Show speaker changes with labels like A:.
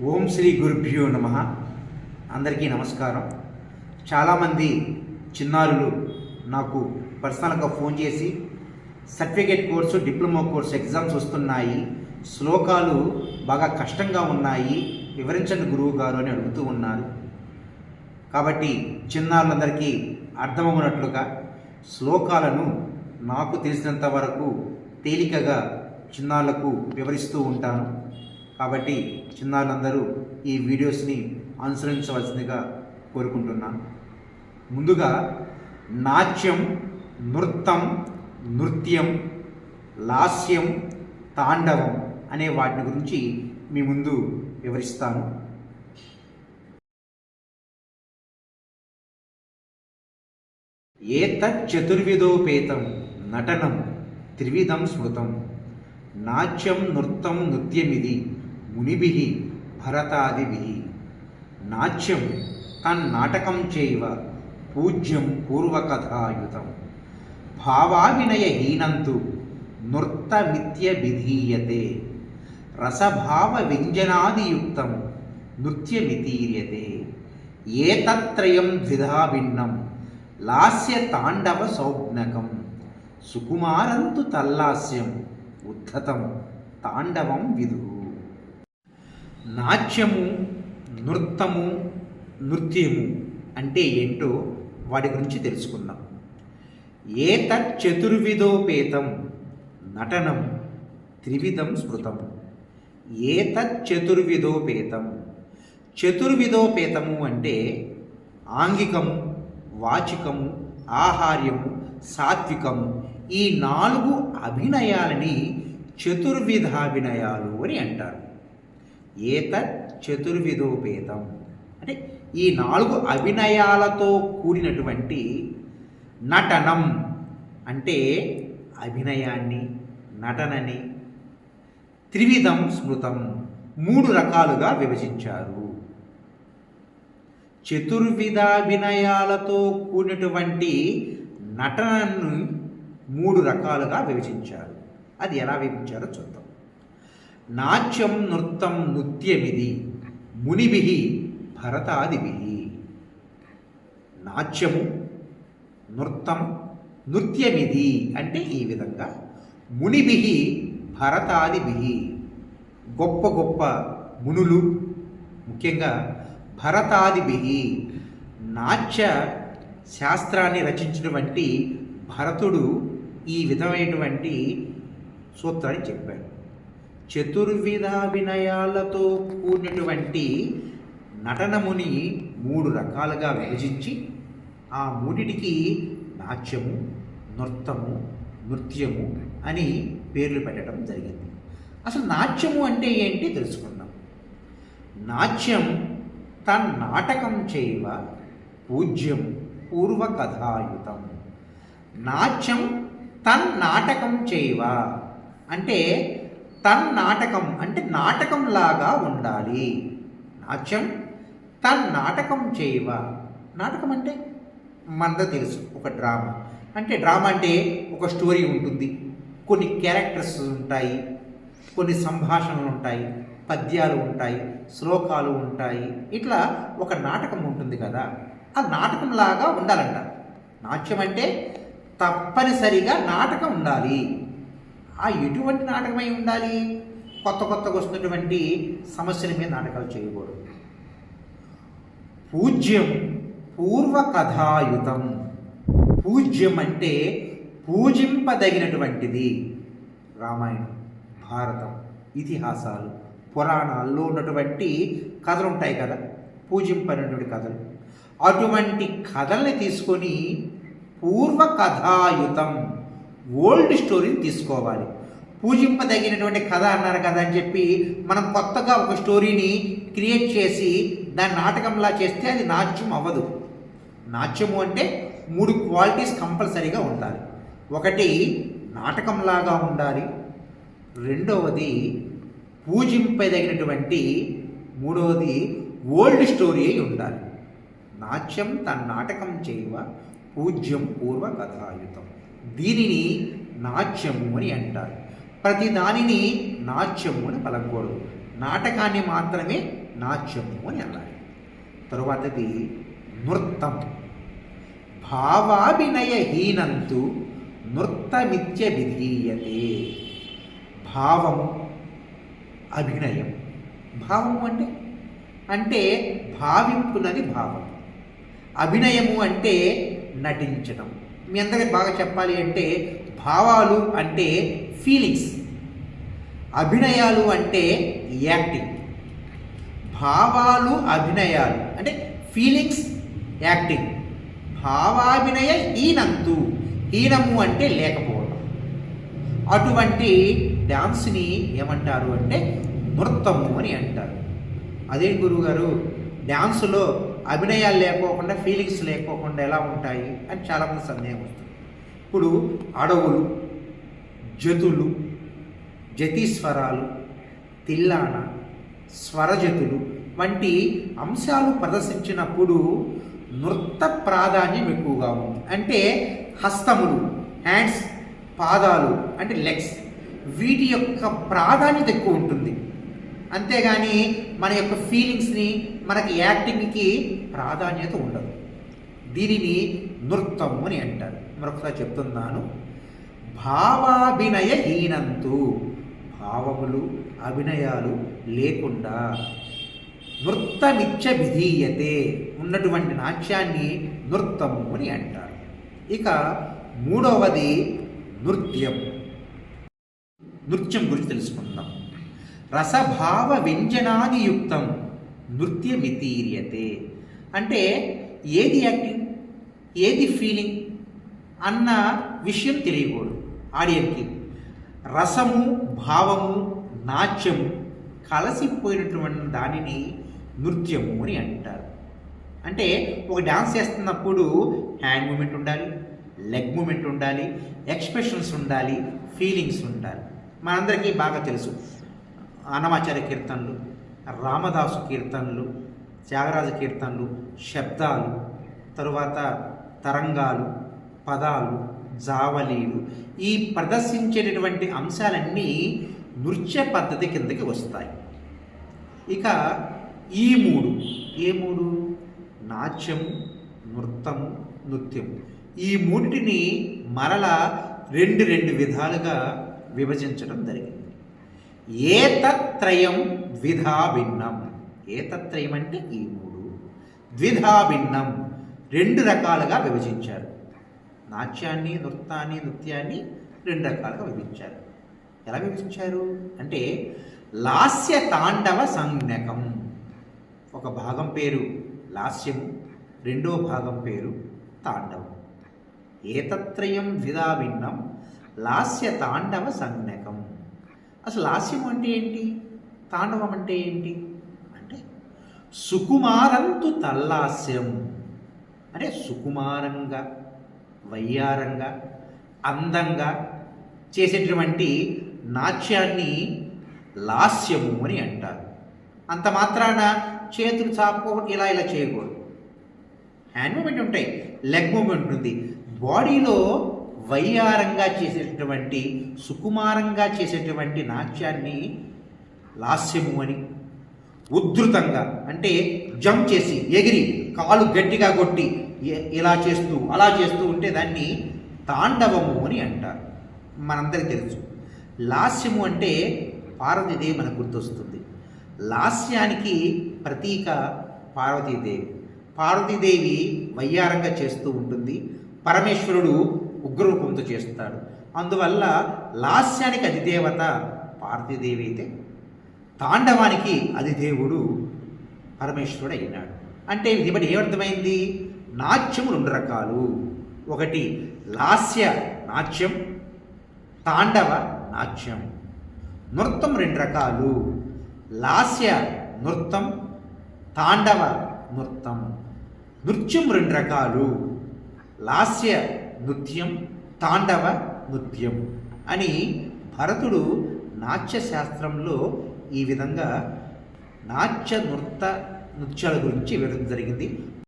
A: ఓం శ్రీ గురుభ్యో నమ. అందరికీ నమస్కారం. చాలామంది చిన్నారులు నాకు పర్సనల్గా ఫోన్ చేసి certificate course, diploma course exams వస్తున్నాయి, శ్లోకాలు బాగా కష్టంగా ఉన్నాయి, వివరించండి గురువు గారు అని అడుగుతూ ఉన్నారు. కాబట్టి చిన్నారులందరికీ అర్థమవునట్లుగా శ్లోకాలను నాకు తెలిసినంత వరకు తేలికగా చిన్నారులకు వివరిస్తూ ఉంటాను. కాబట్టి చిన్నారులందరూ ఈ వీడియోస్ని అనుసరించవలసిందిగా కోరుకుంటున్నాను. ముందుగా నాట్యం, నృత్యం, లాస్యం, తాండవం అనే వాటి గురించి మీ ముందు వివరిస్తాను. ఏతచ్చతుర్విధోపేతం నటనం త్రివిధం స్మృతం నాట్యం నృత్యం నృత్యమిది మునిభిః భరతాదిభిః. నాట్యం తన్నాటకం చైవ పూజ్యం పూర్వకథాయుతం భావావినయహీనంతు నృత్తమిత్యభిధీయతే రసభావ వ్యంజనాదియుక్తం నృత్యమితీర్యతే. ఏతత్రయం ద్విధా భిన్నం లాస్య తాండవ సౌజ్ఞకం సుకుమారంతు తల్లాస్యం ఉద్ధతం తాండవం విదుః. నాట్యము, నృత్యము అంటే ఏంటో వాటి గురించి తెలుసుకుందాం. ఏతచ్చతుర్విధోపేతం నటనం త్రివిధం స్మృతం. ఏతచ్చతుర్విధోపేతం, చతుర్విధోపేతము అంటే ఆంగికము, వాచికము, ఆహార్యము, సాత్వికము, ఈ 4 అభినయాలని చతుర్విధాభినయాలు అని అంటారు. ఏతత్ చతుర్విధోపేతం అంటే ఈ 4 అభినయాలతో కూడినటువంటి నటనం అంటే అభినయాన్ని, నటనని త్రివిధం స్మృతం 3 రకాలుగా విభజించారు. చతుర్విధాభినయాలతో కూడినటువంటి నటనను 3 రకాలుగా విభజించారు. అది ఎలా విభజించారో చూద్దాం. నాట్యం నృత్యం నృత్యమిది మునిభిః భరతాదిభిః. నాట్యము, నృత్యం, నృత్యమిది అంటే ఈ విధంగా మునిభిః భరతాదిభిః గొప్ప గొప్ప మునులు, ముఖ్యంగా భరతాదిభిః నాట్య శాస్త్రాన్ని రచించినటువంటి భరతుడు ఈ విధమైనటువంటి సూత్రాన్ని చెప్పాడు. చతుర్విధాభినయాలతో కూడినటువంటి నటనముని 3 రకాలుగా విభజించి ఆ 3టికి నాట్యము, నృత్యము అని పేర్లు పెట్టడం జరిగింది. అసలు నాట్యము అంటే ఏంటి తెలుసుకుందాం. నాట్యం తన్నాటకం చైవ పూజ్యం పూర్వకథాయుతం. నాట్యం తన్నాటకం చైవ అంటే తన్నాటకం అంటే నాటకంలాగా ఉండాలి. నాట్యం తన్నాటకం చైవ. నాటకం అంటే మనకు తెలుసు, ఒక డ్రామా అంటే ఒక స్టోరీ ఉంటుంది, కొన్ని క్యారెక్టర్స్ ఉంటాయి, కొన్ని సంభాషణలు ఉంటాయి, పద్యాలు ఉంటాయి, శ్లోకాలు ఉంటాయి, ఇట్లా ఒక నాటకం ఉంటుంది కదా. ఆ నాటకంలాగా ఉండాలంట. నాట్యం అంటే తప్పనిసరిగా నాటకం ఉండాలి. ఆ ఎటువంటి నాటకమై ఉండాలి? కొత్తగా వస్తున్నటువంటి సమస్యల మీద నాటకాలు చేయకూడదు. పూజ్యం పూర్వకథాయుతం. పూజ్యం అంటే పూజింపదగినటువంటిది. రామాయణం, భారతం, ఇతిహాసాలు, పురాణాల్లో ఉన్నటువంటి కథలు ఉంటాయి కదా, పూజింపనటువంటి కథలు. అటువంటి కథల్ని తీసుకొని పూర్వకథాయుతం ఓల్డ్ స్టోరీని తీసుకోవాలి. పూజింపదగినటువంటి కథ అన్నారు కదా అని చెప్పి మనం కొత్తగా ఒక స్టోరీని క్రియేట్ చేసి దాన్ని నాటకంలా చేస్తే అది నాట్యం అవ్వదు. నాట్యము అంటే 3 క్వాలిటీస్ కంపల్సరీగా ఉండాలి. ఒకటి నాటకంలాగా ఉండాలి, రెండవది పూజింపదగినటువంటి, మూడవది ఓల్డ్ స్టోరీ అయి ఉండాలి. నాట్యం తన్నాటకం చైవ పూజ్యం పూర్వకథాయుతం. దీనిని నాట్యము అని అంటారు. ప్రతి దానిని నాట్యము అని పలకూడదు. నాటకాన్ని మాత్రమే నాట్యము అని అన్నారు. తరువాతది నృత్తం. భావాభినయహీనంతు నృత్తమిత్య విధీయతే. భావము, అభినయం. భావము అంటే అంటే భావింపునది భావం. అభినయము అంటే నటించడం. మీ అందరికీ బాగా చెప్పాలి అంటే భావాలు అంటే ఫీలింగ్స్, అభినయాలు అంటే యాక్టింగ్. భావాలు అభినయాలు అంటే ఫీలింగ్స్, యాక్టింగ్. భావాభినయ హీనంతు, హీనము అంటే లేకపోవడం. అటువంటి డ్యాన్స్ని ఏమంటారు అంటే నృత్తము అని అంటారు. అదే గురువుగారు, డ్యాన్సులో అభినయాలు లేకోకుండా, ఫీలింగ్స్ లేకోకుండా ఎలా ఉంటాయి అని చాలామంది సందేహం వస్తుంది. ఇప్పుడు అడవులు, జతులు, జతీస్వరాలు, తిల్లాన, స్వరజతులు వంటి అంశాలు ప్రదర్శించినప్పుడు నృత్త ప్రాధాన్యం ఎక్కువగా ఉంది. అంటే హస్తములు, హ్యాండ్స్, పాదాలు అంటే లెగ్స్, వీటి యొక్క ప్రాధాన్యత ఎక్కువ ఉంటుంది. అంతేగాని మన యొక్క ఫీలింగ్స్ని, మనకి యాక్టింగ్కి ప్రాధాన్యత ఉండదు. దీనిని నృత్తం అని అంటారు. మరొకసారి చెప్తున్నాను. భావాభినయహీనంతు, భావములు, అభినయాలు లేకుండా నృత్తమిచ్చ విధీయతే, ఉన్నటువంటి నాట్యాన్ని నృత్తము అని అంటారు. ఇక మూడవది నృత్యం. నృత్యం గురించి తెలుసుకుందాం. రసభావ వ్యంజనాదియుక్తం నృత్యమితీర్యతే. అంటే ఏది యాక్టింగ్, ఏది ఫీలింగ్ అన్న విషయం తెలియకూడదు ఆడియన్కి. రసము, భావము, నాట్యము కలసిపోయినటువంటి దానిని నృత్యము అని అంటారు. అంటే ఒక డాన్స్ చేస్తున్నప్పుడు హ్యాండ్ మూమెంట్ ఉండాలి, లెగ్ మూమెంట్ ఉండాలి, ఎక్స్ప్రెషన్స్ ఉండాలి, ఫీలింగ్స్ ఉండాలి. మనందరికీ బాగా తెలుసు అన్నమాచార్య కీర్తనలు, రామదాసు కీర్తనలు, త్యాగరాజ కీర్తనలు, శబ్దాలు, తరువాత తరంగాలు, పదాలు, జావలీలు, ఈ ప్రదర్శించేటటువంటి అంశాలన్నీ నృత్య పద్ధతి కిందకి వస్తాయి. ఇక ఈ మూడు, ఏ మూడు? నాట్యము, నృత్తము, నృత్యము. ఈ మూడిటిని మరలా రెండు విధాలుగా విభజించడం జరిగింది. ఏతత్రయం ద్విధా భిన్నం. ఏతత్రయం అంటే ఈ మూడు, ద్విధా భిన్నం రెండు రకాలుగా విభజించారు. నాట్యాన్ని, నృత్యాన్ని, నృత్యాన్ని రెండు రకాలుగా విభజించారు. ఎలా విభజించారు అంటే లాస్య తాండవ సంజ్ఞకం. ఒక భాగం పేరు లాస్యము, రెండో భాగం పేరు తాండవం. ఏతత్రయం ద్విధా భిన్నం లాస్య తాండవ సంజ్ఞకం. అసలు లాస్యం అంటే ఏంటి, తాండవం అంటే ఏంటి అంటే సుకుమారంతు తల్లాస్యం. అంటే సుకుమారంగా, వయ్యారంగా, అందంగా చేసేటువంటి నాట్యాన్ని లాస్యము అని అంటారు. అంత మాత్రాన చేతులు చాపుకోవడం ఇలా చేయకూడదు. హ్యాండ్ మూమెంట్ ఉంటాయి, లెగ్ మూమెంట్ ఉంది. బాడీలో వయ్యారంగా చేసేటటువంటి, సుకుమారంగా చేసేటువంటి నాట్యాన్ని లాస్యము అని, ఉద్ధృతంగా అంటే జంప్ చేసి, ఎగిరి, కాలు గట్టిగా కొట్టి ఇలా చేస్తూ అలా చేస్తూ ఉంటే దాన్ని తాండవము అని అంటారు. మనందరికీ తెలుసు లాస్యము అంటే పార్వతీదేవి మనకు గుర్తొస్తుంది. లాస్యానికి ప్రతీక పార్వతీదేవి. పార్వతీదేవి వయ్యారంగా చేస్తూ ఉంటుంది, పరమేశ్వరుడు ఉగ్రరూపంతో చేస్తాడు. అందువల్ల లాస్యానికి అధిదేవత పార్వతీదేవి అయితే తాండవానికి అధిదేవుడు పరమేశ్వరుడు అయినాడు. అంటే ఇది బట్టి ఏమర్థమైంది? నాట్యము రెండు రకాలు. ఒకటి లాస్య నాట్యం, తాండవ నాట్యం. నృత్యం రెండు రకాలు, లాస్య నృత్యం, తాండవ నృత్యం. నృత్యం రెండు రకాలు, లాస్య నృత్యం, తాండవ నృత్యం అని భరతుడు నాట్యశాస్త్రంలో ఈ విధంగా నాట్య నృత్యాల గురించి వివరించడం జరిగింది.